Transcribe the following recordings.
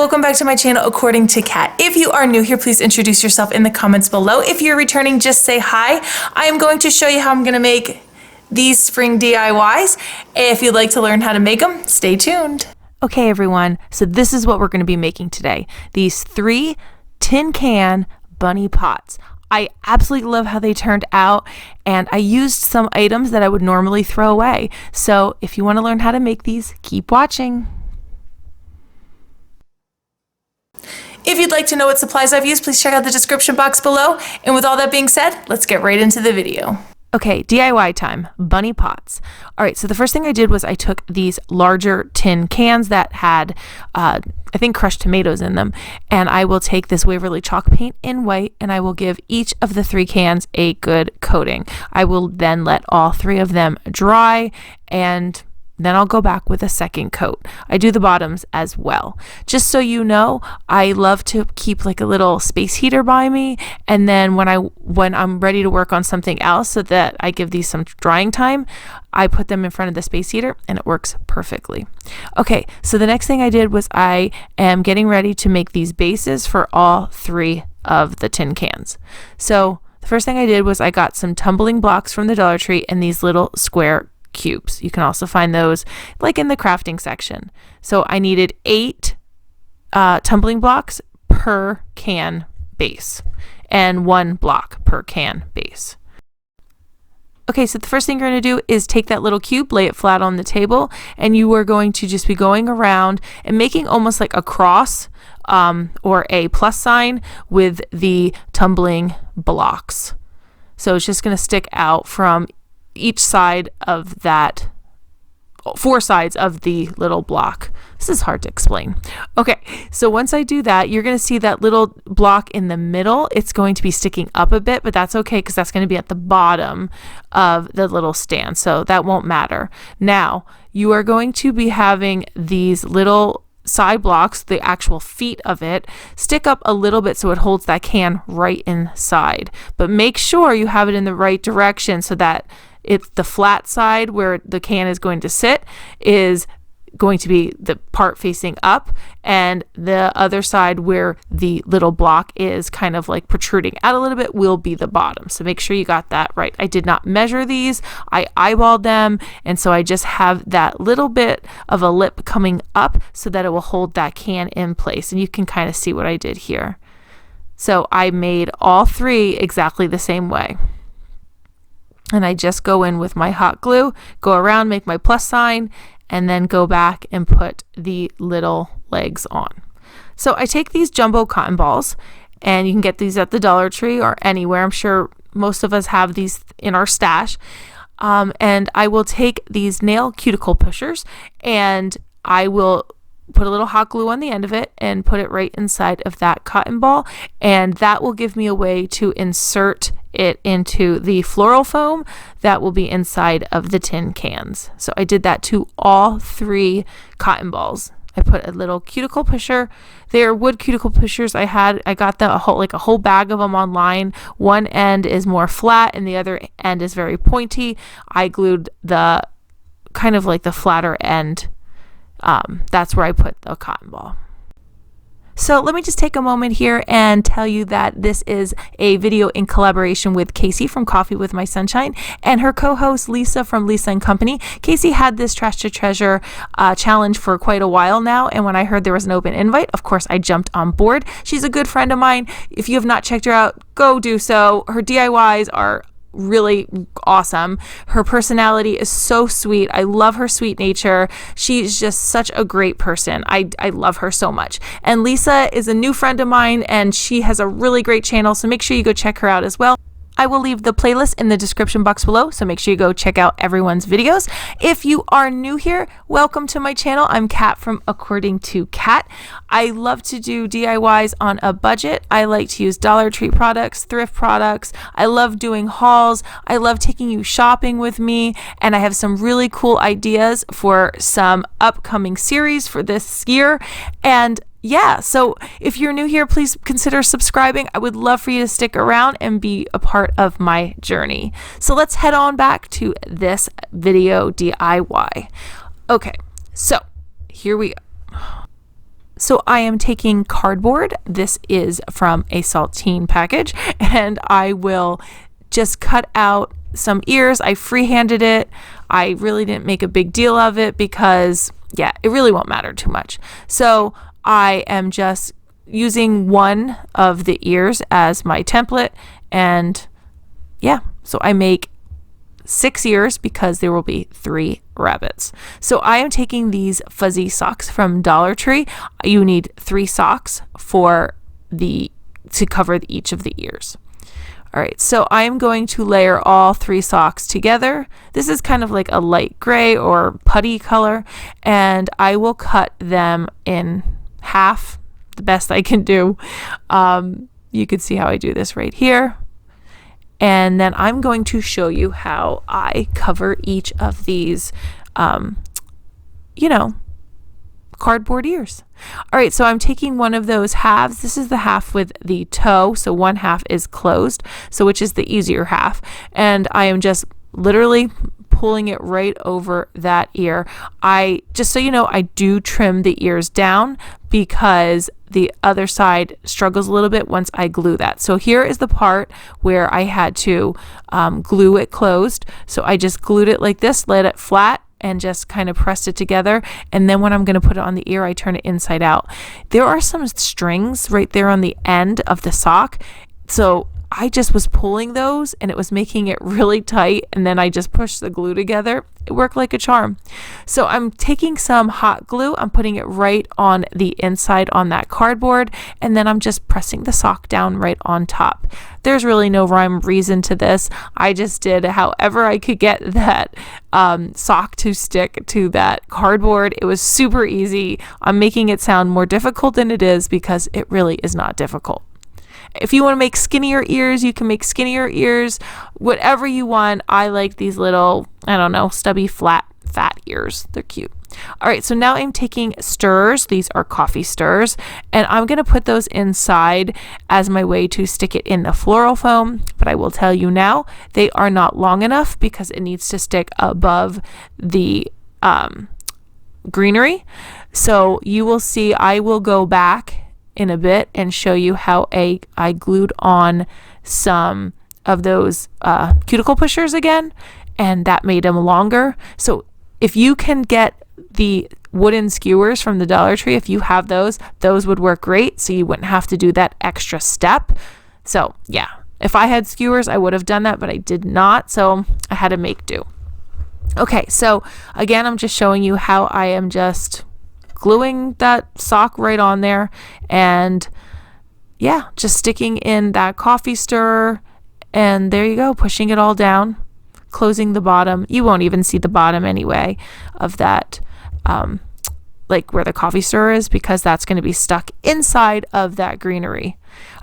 welcome back to my channel, According to Kat. If you are new here, please introduce yourself in the comments below. If you're returning, just say hi. I am going to show you how I'm going to make these spring DIYs. If you'd like to learn how to make them, stay tuned. Okay, everyone, so this is what we're going to be making today. These 3 tin can bunny pots. I absolutely love how they turned out, and I used some items that I would normally throw away. So if you want to learn how to make these, keep watching. If you'd like to know what supplies I've used, please check out the description box below. And with all that being said, let's get right into the video. Okay, DIY time, bunny pots. All right, so the first thing I did was I took these larger tin cans that had, I think, crushed tomatoes in them, and I will take this Waverly Chalk Paint in white, and I will give each of the 3 cans a good coating. I will then let all 3 of them dry, and then I'll go back with a second coat. I do the bottoms as well. Just so you know, I love to keep like a little space heater by me, and then when I'm ready to work on something else so that I give these some drying time, I put them in front of the space heater and it works perfectly. Okay, so the next thing I did was I am getting ready to make these bases for all 3 of the tin cans. So the first thing I did was I got some tumbling blocks from the Dollar Tree and these little square cubes. You can also find those like in the crafting section. So I needed 8 tumbling blocks per can base and 1 block per can base. Okay, so the first thing you're going to do is take that little cube, lay it flat on the table, and you are going to just be going around and making almost like a cross or a plus sign with the tumbling blocks. So it's just going to stick out from each side of that, 4 sides of the little block. This is hard to explain. Okay, so once I do that, you're going to see that little block in the middle. It's going to be sticking up a bit, but that's okay because that's going to be at the bottom of the little stand, so that won't matter. Now, you are going to be having these little side blocks, the actual feet of it, stick up a little bit so it holds that can right inside. But make sure you have it in the right direction so that the flat side where the can is going to sit is going to be the part facing up, and the other side where the little block is kind of like protruding out a little bit will be the bottom. So make sure you got that right. I did not measure these. I eyeballed them, and so I just have that little bit of a lip coming up so that it will hold that can in place, and you can kind of see what I did here. So I made all 3 exactly the same way. And I just go in with my hot glue, go around, make my plus sign, and then go back and put the little legs on. So I take these jumbo cotton balls, and you can get these at the Dollar Tree or anywhere. I'm sure most of us have these in our stash. And I will take these nail cuticle pushers, and I will put a little hot glue on the end of it and put it right inside of that cotton ball, and that will give me a way to insert it into the floral foam that will be inside of the tin cans. So I did that to all 3 cotton balls. I put a little cuticle pusher. They're wood cuticle pushers. I got a whole bag of them online. One end is more flat and the other end is very pointy. I glued the kind of like the flatter end. That's where I put the cotton ball. So let me just take a moment here and tell you that this is a video in collaboration with Casey from Coffee with My Sunshine and her co-host Lisa from Lisa & Company. Casey had this Trash to Treasure challenge for quite a while now, and when I heard there was an open invite, of course I jumped on board. She's a good friend of mine. If you have not checked her out, go do so. Her DIYs are really awesome. Her personality is so sweet. I love her sweet nature. She's just such a great person. I love her so much. And Lisa is a new friend of mine, and she has a really great channel, so make sure you go check her out as well. I will leave the playlist in the description box below, so make sure you go check out everyone's videos. If you are new here, welcome to my channel. I'm Kat from According to Kat. I love to do DIYs on a budget. I like to use Dollar Tree products, thrift products. I love doing hauls. I love taking you shopping with me, and I have some really cool ideas for some upcoming series for this year. And yeah, so if you're new here, please consider subscribing. I would love for you to stick around and be a part of my journey. So let's head on back to this video DIY. Okay, so here we go. So I am taking cardboard. This is from a saltine package, and I will just cut out some ears. I freehanded it. I really didn't make a big deal of it because, yeah, it really won't matter too much. So I am just using one of the ears as my template, and yeah, so I make 6 ears because there will be 3 rabbits. So I am taking these fuzzy socks from Dollar Tree. You need 3 socks to cover each of the ears. All right, so I am going to layer all 3 socks together. This is kind of like a light gray or putty color, and I will cut them in half, the best I can do. You can see how I do this right here. And then I'm going to show you how I cover each of these, cardboard ears. All right, so I'm taking one of those halves. This is the half with the toe, so one half is closed, so which is the easier half. And I am just literally pulling it right over that ear. Just so you know, I do trim the ears down because the other side struggles a little bit once I glue that. So here is the part where I had to glue it closed. So I just glued it like this, laid it flat, and just kind of pressed it together. And then when I'm going to put it on the ear, I turn it inside out. There are some strings right there on the end of the sock. So I just was pulling those and it was making it really tight, and then I just pushed the glue together. It worked like a charm. So I'm taking some hot glue, I'm putting it right on the inside on that cardboard, and then I'm just pressing the sock down right on top. There's really no rhyme or reason to this. I just did however I could get that sock to stick to that cardboard. It was super easy. I'm making it sound more difficult than it is because it really is not difficult. If you want to make skinnier ears, you can make skinnier ears, whatever you want. I like these little, stubby, fat ears. They're cute. All right, so now I'm taking stirrers. These are coffee stirrers, and I'm going to put those inside as my way to stick it in the floral foam. But I will tell you now, they are not long enough because it needs to stick above the greenery. So you will see I will go back in a bit and show you how I glued on some of those cuticle pushers again, and that made them longer. So if you can get the wooden skewers from the Dollar Tree, if you have those would work great, so you wouldn't have to do that extra step. So yeah, if I had skewers, I would have done that, but I did not, so I had to make do. Okay, so again, I'm just showing you how I am just gluing that sock right on there, and yeah, just sticking in that coffee stirrer, and there you go, pushing it all down, closing the bottom. You won't even see the bottom anyway of that, like where the coffee stirrer is, because that's going to be stuck inside of that greenery.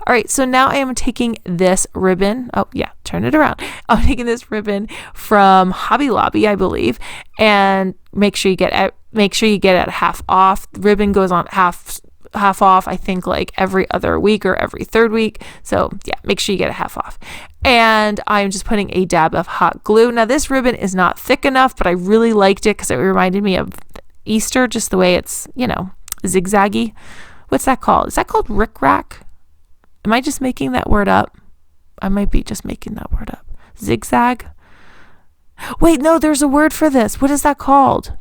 All right, so now I am taking this ribbon. Oh yeah, turn it around. I'm taking this ribbon from Hobby Lobby, I believe, and make sure you get it half off. The ribbon goes on half off, I think, like every other week or every third week. So yeah, make sure you get it half off. And I'm just putting a dab of hot glue. Now this ribbon is not thick enough, but I really liked it because it reminded me of Easter, just the way it's, zigzaggy. What's that called? Is that called rickrack? Am I just making that word up? I might be just making that word up. Zigzag? Wait, no, there's a word for this. What is that called?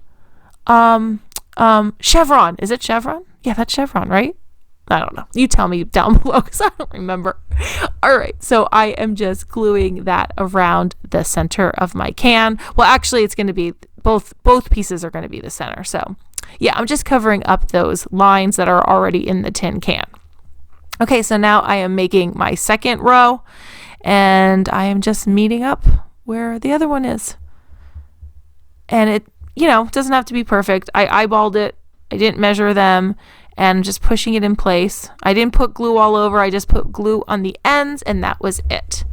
Chevron. Is it chevron? Yeah, that's chevron, right? I don't know. You tell me down below because I don't remember. All right, so I am just gluing that around the center of my can. Well, actually, it's going to be both pieces are going to be the center. So yeah, I'm just covering up those lines that are already in the tin can. Okay, so now I am making my second row, and I am just meeting up where the other one is. And it, doesn't have to be perfect. I eyeballed it. I didn't measure them, and just pushing it in place. I didn't put glue all over. I just put glue on the ends, and that was it.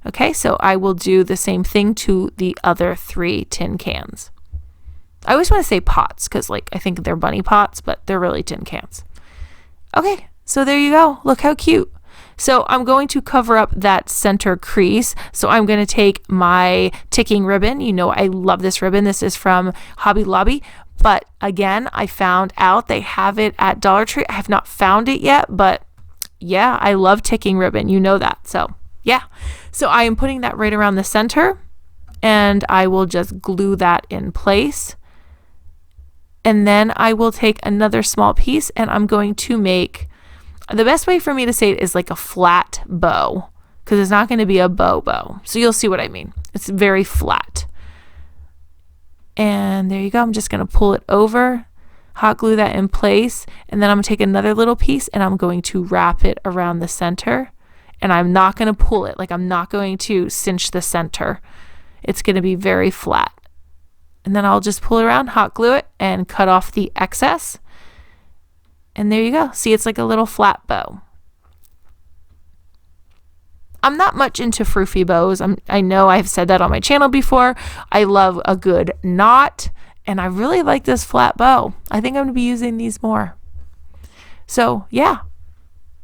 Okay, so I will do the same thing to the other 3 tin cans. I always want to say pots because, I think they're bunny pots, but they're really tin cans. Okay, so there you go. Look how cute. So I'm going to cover up that center crease. So I'm going to take my ticking ribbon. I love this ribbon. This is from Hobby Lobby, But again, I found out they have it at Dollar Tree. I have not found it yet, but yeah, I love ticking ribbon. You know that. So yeah. So I am putting that right around the center, and I will just glue that in place. And then I will take another small piece, and I'm going to make, the best way for me to say it is like a flat bow, because it's not going to be a bow. So you'll see what I mean. It's very flat. And there you go. I'm just going to pull it over, hot glue that in place, and then I'm going to take another little piece and I'm going to wrap it around the center. And I'm not going to pull it, like I'm not going to cinch the center. It's going to be very flat. And then I'll just pull it around, hot glue it, and cut off the excess. And there you go. See, it's like a little flat bow. I'm not much into froofy bows. I know I've said that on my channel before. I love a good knot, and I really like this flat bow. I think I'm going to be using these more. So yeah,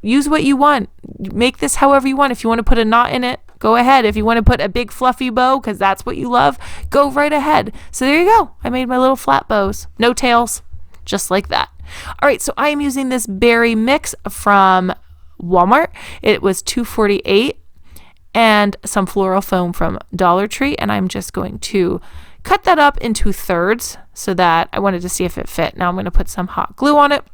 use what you want. Make this however you want. If you want to put a knot in it, go ahead. If you want to put a big fluffy bow, because that's what you love, go right ahead. So there you go. I made my little flat bows. No tails, just like that. All right, so I am using this berry mix from Walmart. It was $2.48. And some floral foam from Dollar Tree, and I'm just going to cut that up into thirds so that I wanted to see if it fit. Now I'm going to put some hot glue on it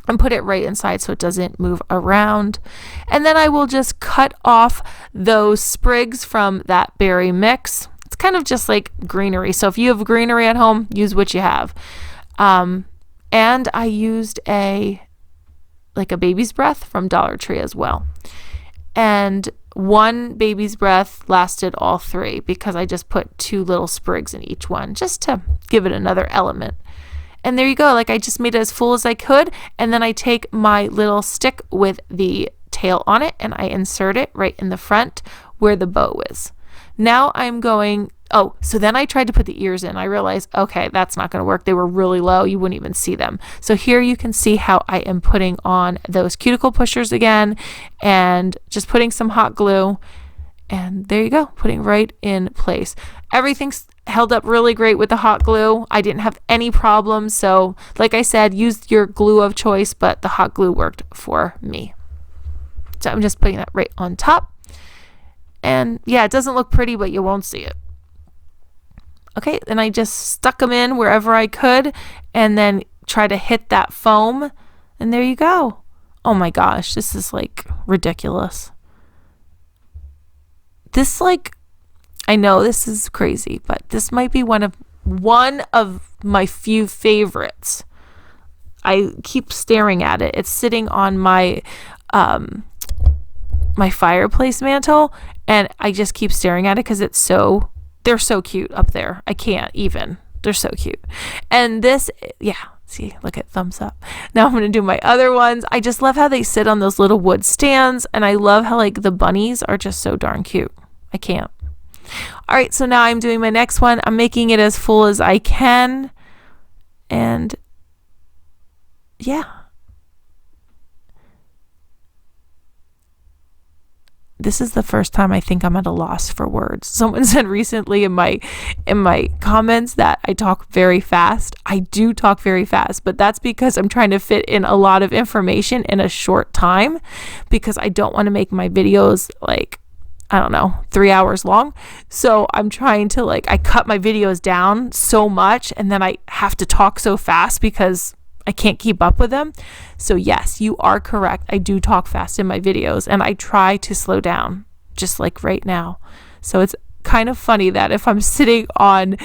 and put it right inside so it doesn't move around. And then I will just cut off those sprigs from that berry mix. It's kind of just like greenery. So if you have greenery at home, use what you have. And I used a baby's breath from Dollar Tree as well. And one baby's breath lasted all three because I just put 2 little sprigs in each one just to give it another element. And there you go. Like I just made it as full as I could. And then I take my little stick with the tail on it and I insert it right in the front where the bow is. Now I'm going, so then I tried to put the ears in. I realized, okay, that's not going to work. They were really low. You wouldn't even see them. So here you can see how I am putting on those cuticle pushers again and just putting some hot glue. And there you go, putting right in place. Everything's held up really great with the hot glue. I didn't have any problems. So like I said, use your glue of choice, but the hot glue worked for me. So I'm just putting that right on top. And yeah, it doesn't look pretty, but you won't see it. Okay, then I just stuck them in wherever I could and then try to hit that foam. And there you go. Oh my gosh, this is like ridiculous. This I know this is crazy, but this might be one of my few favorites. I keep staring at it. It's sitting on my my fireplace mantle, and I just keep staring at it because they're so cute up there. I can't even. They're so cute. And this, yeah, see, look at thumbs up. Now I'm going to do my other ones. I just love how they sit on those little wood stands, and I love how the bunnies are just so darn cute. I can't. All right, so now I'm doing my next one. I'm making it as full as I can. And yeah. This is the first time I think I'm at a loss for words. Someone said recently in my comments that I talk very fast. I do talk very fast, but that's because I'm trying to fit in a lot of information in a short time because I don't want to make my videos 3 hours long. So I'm trying to I cut my videos down so much and then I have to talk so fast because I can't keep up with them. So yes, you are correct. I do talk fast in my videos and I try to slow down just like right now. So it's kind of funny that if I'm sitting on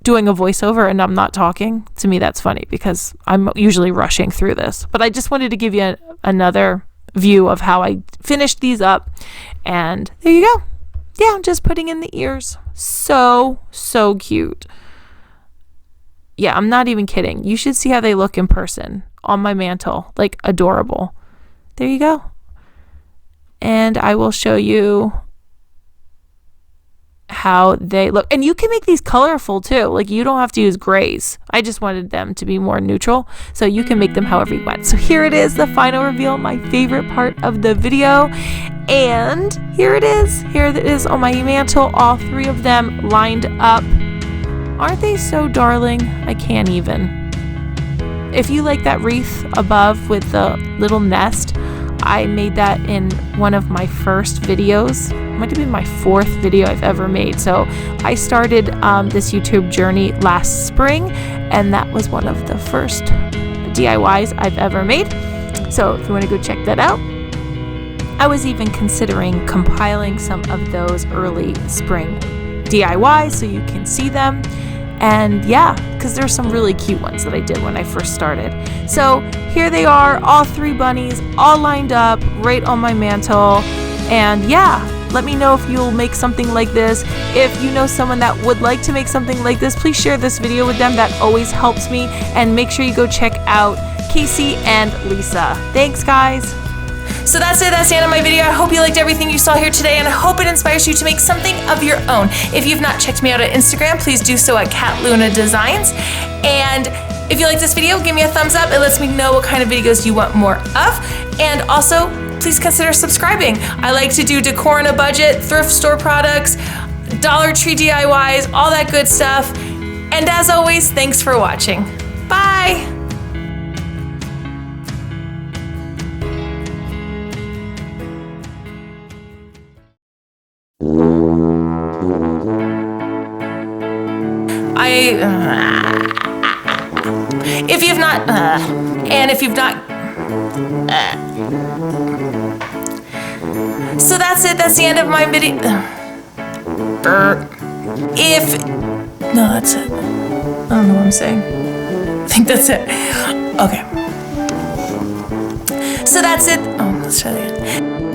doing a voiceover and I'm not talking, to me that's funny because I'm usually rushing through this. But I just wanted to give you another view of how I finished these up. And there you go. Yeah, I'm just putting in the ears. So cute. Yeah, I'm not even kidding. You should see how they look in person on my mantle. Adorable. There you go. And I will show you how they look. And you can make these colorful too. You don't have to use grays. I just wanted them to be more neutral. So you can make them however you want. So here it is, the final reveal, my favorite part of the video. And here it is. Here it is on my mantle. All 3 of them lined up. Aren't they so darling? I can't even. If you like that wreath above with the little nest, I made that in one of my first videos. It might have been my 4th video I've ever made. So I started this YouTube journey last spring, and that was one of the first DIYs I've ever made. So if you want to go check that out. I was even considering compiling some of those early spring DIYs so you can see them. And yeah, because there's some really cute ones that I did when I first started. So here they are, all 3 bunnies, all lined up right on my mantle. And yeah, let me know if you'll make something like this. If you know someone that would like to make something like this, please share this video with them. That always helps me. And make sure you go check out Casey and Lisa. Thanks, guys. So that's it, that's the end of my video. I hope you liked everything you saw here today, and I hope it inspires you to make something of your own. If you've not checked me out on Instagram, please do so at CatLunaDesigns. And if you like this video, give me a thumbs up. It lets me know what kind of videos you want more of. And also, please consider subscribing. I like to do decor on a budget, thrift store products, Dollar Tree DIYs, all that good stuff. And as always, thanks for watching. Bye! If you've not, and if you've not, so that's it, that's the end of my video. No, that's it. I don't know what I'm saying. I think that's it. Okay. So that's it. Oh, let's try that again.